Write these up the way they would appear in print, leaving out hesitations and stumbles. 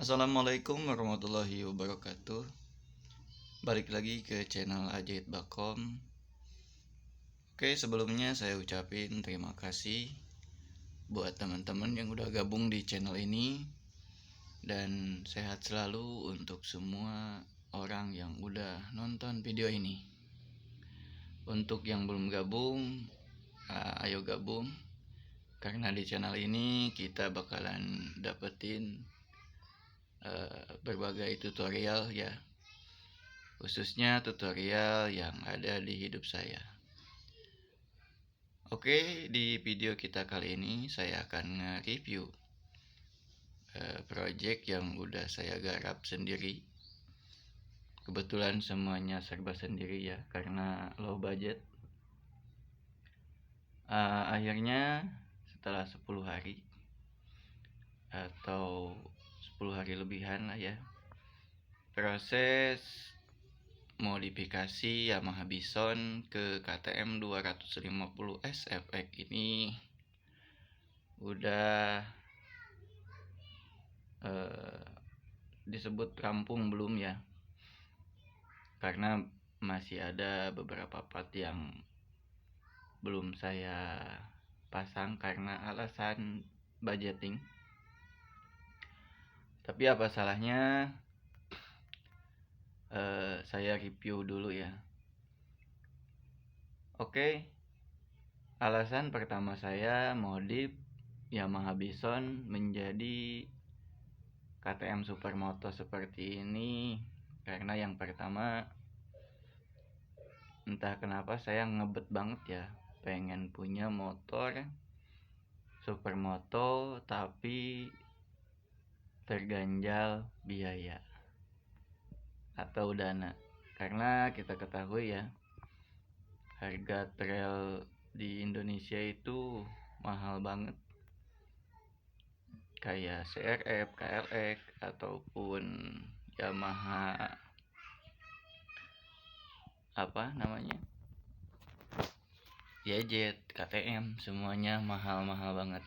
Assalamualaikum warahmatullahi wabarakatuh. Balik lagi ke channel Ajaib Bakom. Oke, sebelumnya saya ucapin terima kasih buat teman-teman yang udah gabung di channel ini. Dan sehat selalu untuk semua orang yang udah nonton video ini. Untuk yang belum gabung, ayo gabung. Karena di channel ini kita bakalan dapetin berbagai tutorial ya, khususnya tutorial yang ada di hidup saya. Oke, di video kita kali ini saya akan nge-review project yang udah saya garap sendiri. Kebetulan semuanya serba sendiri ya, karena low budget. Akhirnya setelah 10 hari atau 10 hari lebihan lah ya, proses modifikasi Yamaha Bison ke KTM 250 SFX ini udah disebut rampung belum ya, karena masih ada beberapa part yang belum saya pasang karena alasan budgeting. Tapi apa salahnya saya review dulu ya. Oke, alasan pertama saya modif Yamaha Bison menjadi KTM Supermoto seperti ini karena yang pertama, entah kenapa saya ngebet banget ya, pengen punya motor Supermoto tapi terganjal biaya atau dana. Karena kita ketahui ya, harga trail di Indonesia itu mahal banget, kayak CRF, KLX ataupun Yamaha YZ, KTM, semuanya mahal-mahal banget.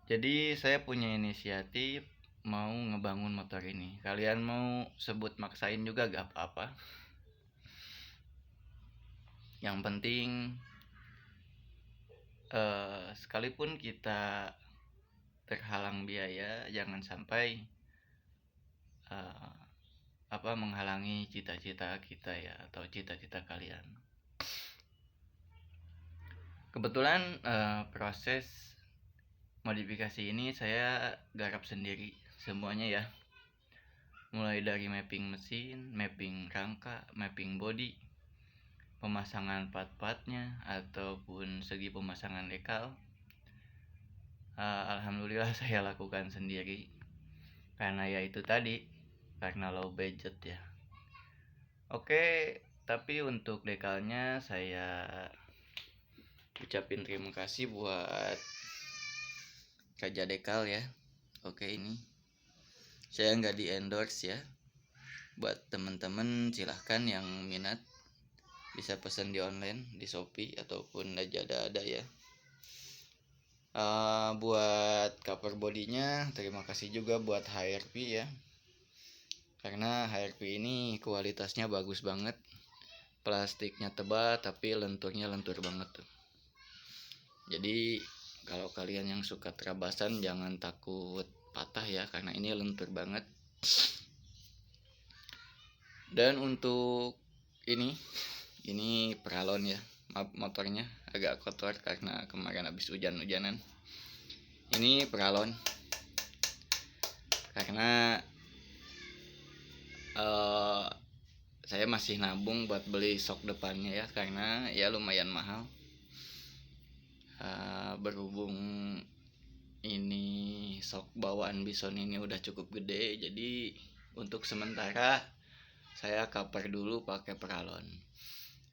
Jadi saya punya inisiatif mau ngebangun motor ini. Kalian mau sebut maksain juga gak apa-apa. Yang penting sekalipun kita terhalang biaya, jangan sampai menghalangi cita-cita kita ya, atau cita-cita kalian. Kebetulan proses modifikasi ini saya garap sendiri semuanya ya, mulai dari mapping mesin, mapping rangka, mapping body, pemasangan part-partnya ataupun segi pemasangan dekal. Alhamdulillah saya lakukan sendiri karena ya itu tadi, karena low budget ya. Oke, tapi untuk dekalnya saya ucapin terima kasih buat Raja Dekal ya. Oke, ini saya nggak di endorse ya. Buat teman-teman silahkan yang minat bisa pesan di online di Shopee ataupun Lazada ada ya. Buat cover bodinya terima kasih juga buat HRP ya, karena HRP ini kualitasnya bagus banget. Plastiknya tebal tapi lenturnya lentur banget tuh. Jadi kalau kalian yang suka terabasan jangan takut patah ya, karena ini lentur banget. Dan untuk ini peralon ya, motornya agak kotor karena kemarin habis hujan-hujanan. Ini peralon karena saya masih nabung buat beli sok depannya ya, karena ya lumayan mahal. Berhubung ini sok bawaan Bison ini udah cukup gede, jadi untuk sementara saya cover dulu pakai peralon.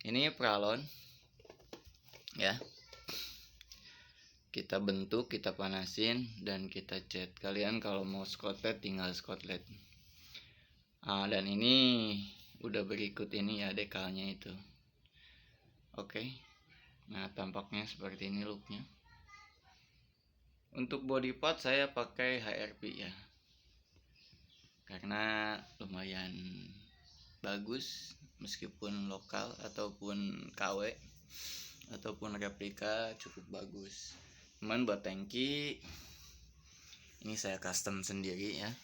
Ini peralon ya, kita bentuk, kita panasin, dan kita cat. Kalian kalau mau skotlet tinggal skotlet. Dan ini udah berikut ini ya dekalnya itu. Oke, nah tampaknya seperti ini looknya. Untuk body part saya pakai HRP ya, karena lumayan bagus meskipun lokal ataupun KW ataupun replika cukup bagus. Cuman buat tangki ini saya custom sendiri ya.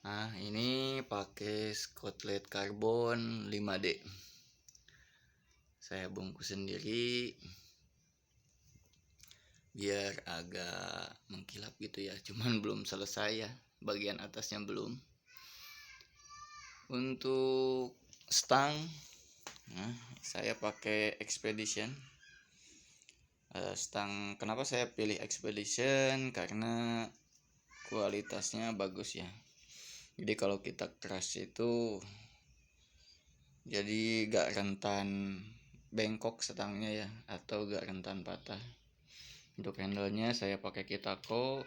Nah, ini pakai Scotlet karbon 5D. Saya bungkus sendiri biar agak mengkilap gitu ya, cuman belum selesai ya, bagian atasnya belum. Untuk stang, nah, saya pakai Expedition. Stang, kenapa saya pilih Expedition? Karena kualitasnya bagus ya. Jadi kalau kita keras itu jadi gak rentan bengkok stangnya ya, atau gak rentan patah. Untuk handlenya saya pakai Kitako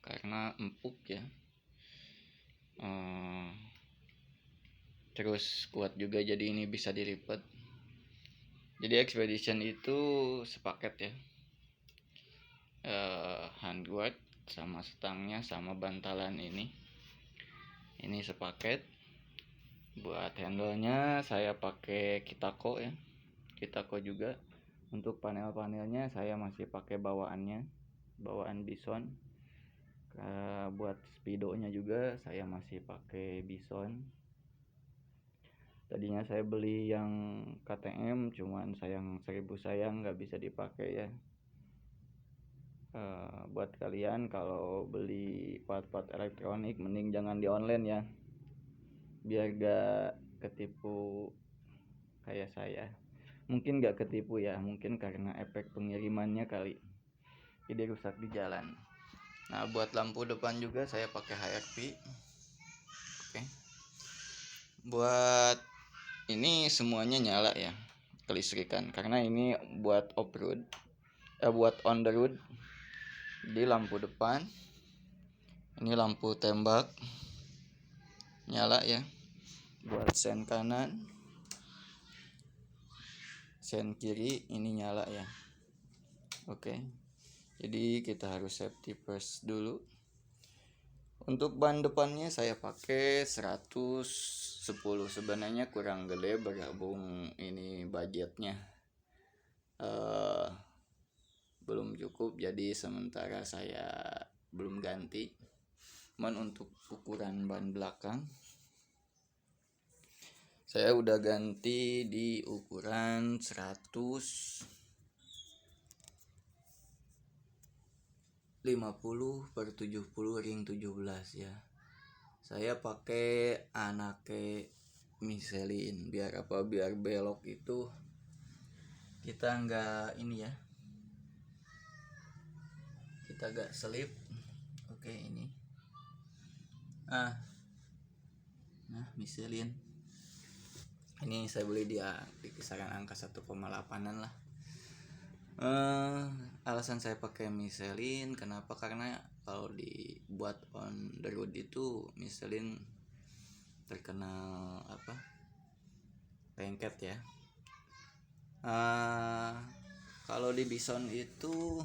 karena empuk ya, terus kuat juga, jadi ini bisa dilipat. Jadi Expedition itu sepaket ya, handguard sama stangnya sama bantalan ini sepaket. Buat handlenya saya pakai Kitako ya, Kitako juga. Untuk panel-panelnya saya masih pakai bawaan Bison. Buat speedonya juga saya masih pakai Bison. Tadinya saya beli yang KTM, cuman sayang nggak bisa dipakai ya. Buat kalian kalau beli part-part elektronik mending jangan di online ya, biar gak ketipu kayak saya. Mungkin gak ketipu ya, mungkin karena efek pengirimannya kali, jadi rusak di jalan. Nah, buat lampu depan juga saya pakai HRP. Oke. Buat ini semuanya nyala ya, kelistrikan, karena ini buat off-road, buat on the road. Di lampu depan, ini lampu tembak nyala ya. Buat sen kanan, sen kiri ini nyala ya. Oke. Jadi kita harus safety first dulu. Untuk ban depannya saya pakai 110. Sebenarnya kurang gede bergabung ini budgetnya belum cukup, jadi sementara saya belum ganti. Cuman untuk ukuran ban belakang saya udah ganti di ukuran 150/70 ring 17 ya. Saya pakai Anake Michelin. Biar apa? Biar belok itu kita nggak ini ya, kita gak selip. Oke, ini nah Michelin ini saya beli dia di kisaran angka 1,8an lah. Alasan saya pakai Michelin kenapa, karena kalau dibuat on the road itu Michelin terkenal lengket ya. Kalau di Bison itu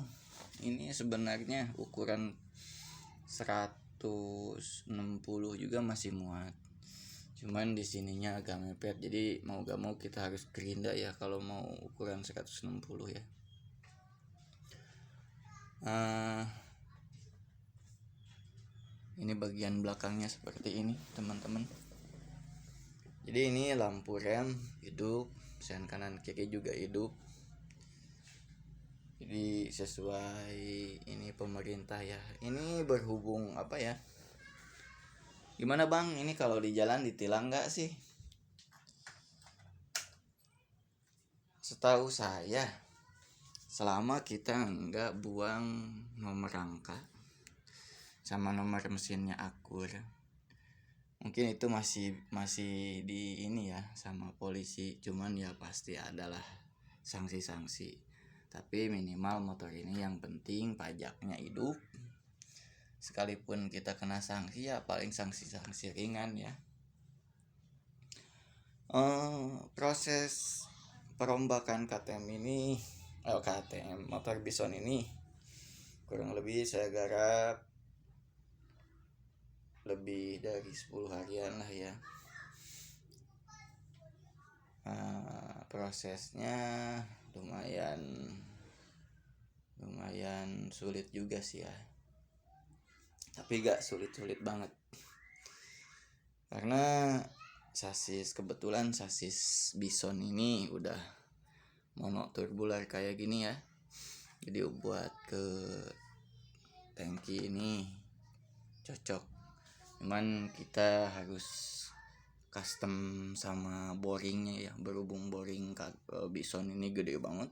ini sebenarnya ukuran 160 juga masih muat, cuman di sininya agak mepet, jadi mau gak mau kita harus gerinda ya kalau mau ukuran 160 ya. Ini bagian belakangnya seperti ini teman-teman. Jadi ini lampu rem hidup, sen kanan kiri juga hidup. Jadi sesuai ini pemerintah ya. Ini berhubung gimana bang, ini kalau di jalan ditilang gak sih? Setahu saya selama kita nggak buang nomor rangka sama nomor mesinnya akur, mungkin itu masih di ini ya sama polisi. Cuman ya pasti adalah sanksi-sanksi, tapi minimal motor ini yang penting pajaknya hidup. Sekalipun kita kena sanksi ya paling sanksi ringan ya. Proses perombakan KTM motor Bison ini kurang lebih saya garap lebih dari 10 harian lah ya. Prosesnya lumayan sulit juga sih ya, tapi gak sulit-sulit banget karena kebetulan sasis Bison ini udah monoturbular kayak gini ya, jadi buat ke tangki ini cocok. Cuman kita harus custom sama boringnya ya, berhubung boring Bison ini gede banget,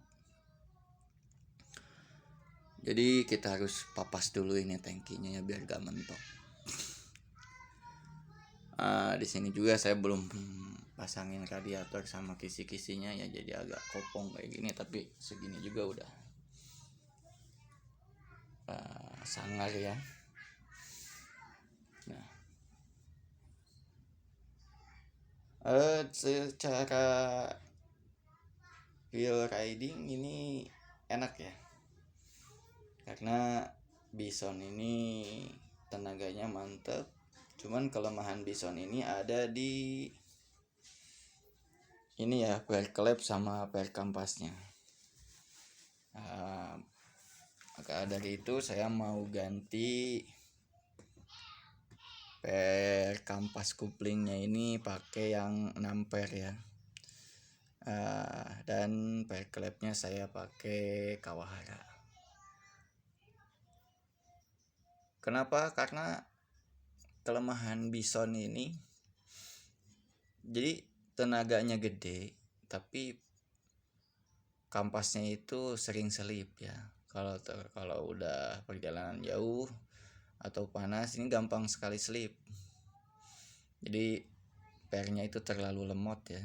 jadi kita harus papas dulu ini tangkinya ya biar gak mentok. Di sini juga saya belum pasangin radiator sama kisi-kisinya ya, jadi agak kopong kayak gini, tapi segini juga udah sangar ya. Nah, secara wheel riding ini enak ya, karena Bison ini tenaganya mantep. Cuman kelemahan Bison ini ada di ini ya, per klep sama per kampasnya. Maka dari itu saya mau ganti per kampas kuplingnya ini pakai yang 6 per ya. Dan per klepnya saya pakai Kawahara. Kenapa? Karena kelemahan Bison ini, jadi tenaganya gede tapi kampasnya itu sering selip ya. Kalau udah perjalanan jauh atau panas ini gampang sekali selip, jadi pernya itu terlalu lemot ya.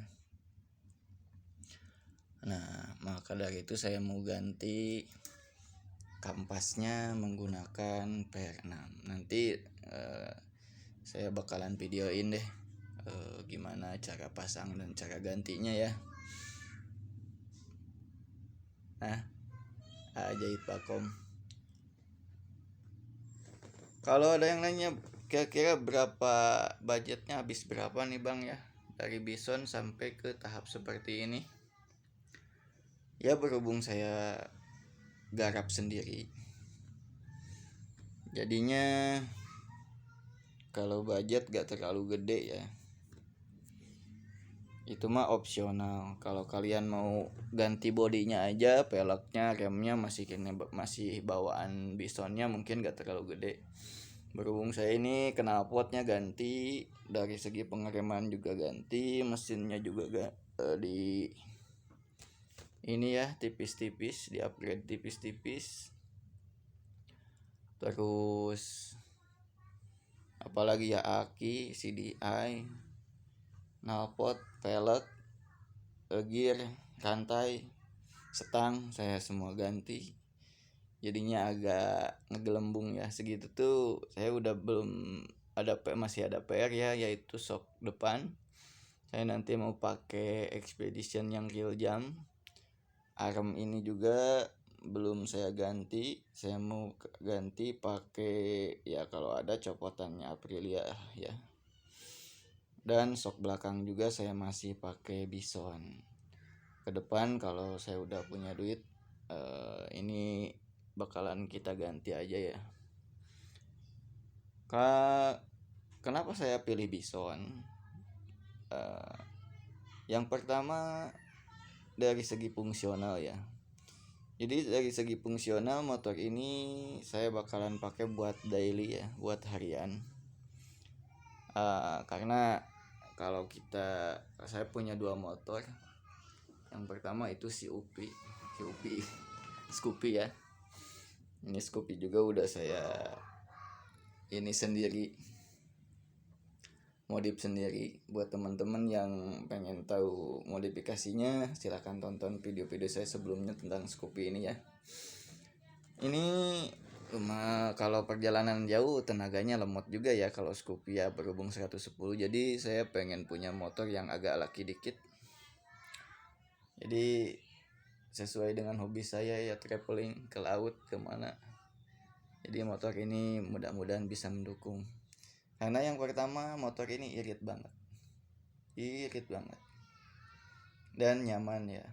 Nah, maka dari itu saya mau ganti kampasnya menggunakan PR6. Nanti saya bakalan videoin deh gimana cara pasang dan cara gantinya ya. Nah, Ajaib Bakom. Kalau ada yang nanya kira-kira berapa budgetnya, habis berapa nih Bang ya dari Bison sampai ke tahap seperti ini? Ya berhubung saya garap sendiri, jadinya kalau budget gak terlalu gede ya, itu mah opsional. Kalau kalian mau ganti bodinya aja, peleknya, remnya masih bawaan Bisonnya, mungkin gak terlalu gede. Berhubung saya ini knalpotnya ganti, dari segi pengereman juga ganti, mesinnya juga di ini ya tipis-tipis, di upgrade tipis-tipis. Terus apalagi ya, aki, CDI, knalpot, pelek, gear, rantai, setang saya semua ganti. Jadinya agak ngegelembung ya. Segitu tuh saya udah masih ada PR ya, yaitu shock depan. Saya nanti mau pakai Expedition yang real jam. Arm ini juga belum saya ganti. Saya mau ganti pakai ya kalau ada copotannya Aprilia ya. Dan shock belakang juga saya masih pakai Bison. Ke depan kalau saya udah punya duit, ini bakalan kita ganti aja ya. Kenapa saya pilih Bison? Yang pertama dari segi fungsional ya. Jadi dari segi fungsional, motor ini saya bakalan pakai buat daily ya, buat harian. Karena kalau saya punya 2 motor. Yang pertama itu Scoopy ya. Ini Scoopy juga udah saya ini sendiri, modif sendiri. Buat teman-teman yang pengen tahu modifikasinya, silahkan tonton video-video saya sebelumnya tentang Scoopy ini ya. Ini kalau perjalanan jauh tenaganya lemot juga ya kalau Scoopy ya, berhubung 110. Jadi saya pengen punya motor yang agak laki dikit. Jadi sesuai dengan hobi saya ya, traveling ke laut kemana. Jadi motor ini mudah-mudahan bisa mendukung. Karena yang pertama, motor ini irit banget dan nyaman ya.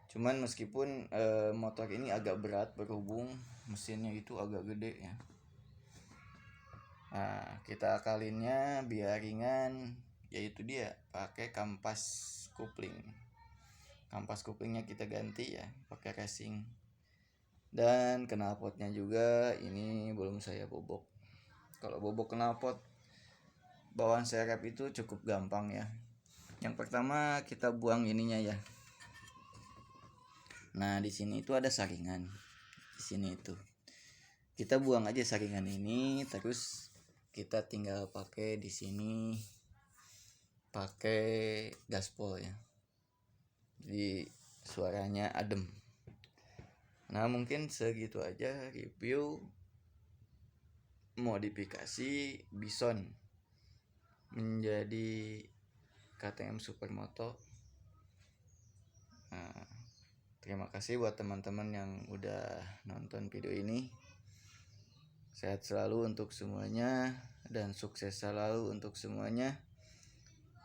Cuman meskipun motor ini agak berat berhubung mesinnya itu agak gede ya. Nah, kita akalinnya biar ringan, yaitu dia pakai kampas kupling. Kampas kuplingnya kita ganti ya, pakai racing. Dan knalpotnya juga ini belum saya bobok. Kalau bobok knalpot bawaan serep itu cukup gampang ya. Yang pertama kita buang ininya ya. Nah, di sini itu ada saringan. Di sini itu. Kita buang aja saringan ini, terus kita tinggal pakai di sini pakai gaspol ya. Jadi suaranya adem. Nah, mungkin segitu aja review modifikasi Bison menjadi KTM Supermoto. Nah, terima kasih buat teman-teman yang udah nonton video ini. Sehat selalu untuk semuanya dan sukses selalu untuk semuanya.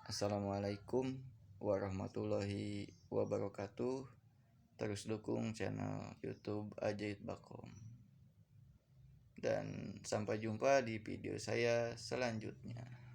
Assalamualaikum warahmatullahi wabarakatuh. Terus dukung channel YouTube Ajaib Bakom. Dan sampai jumpa di video saya selanjutnya.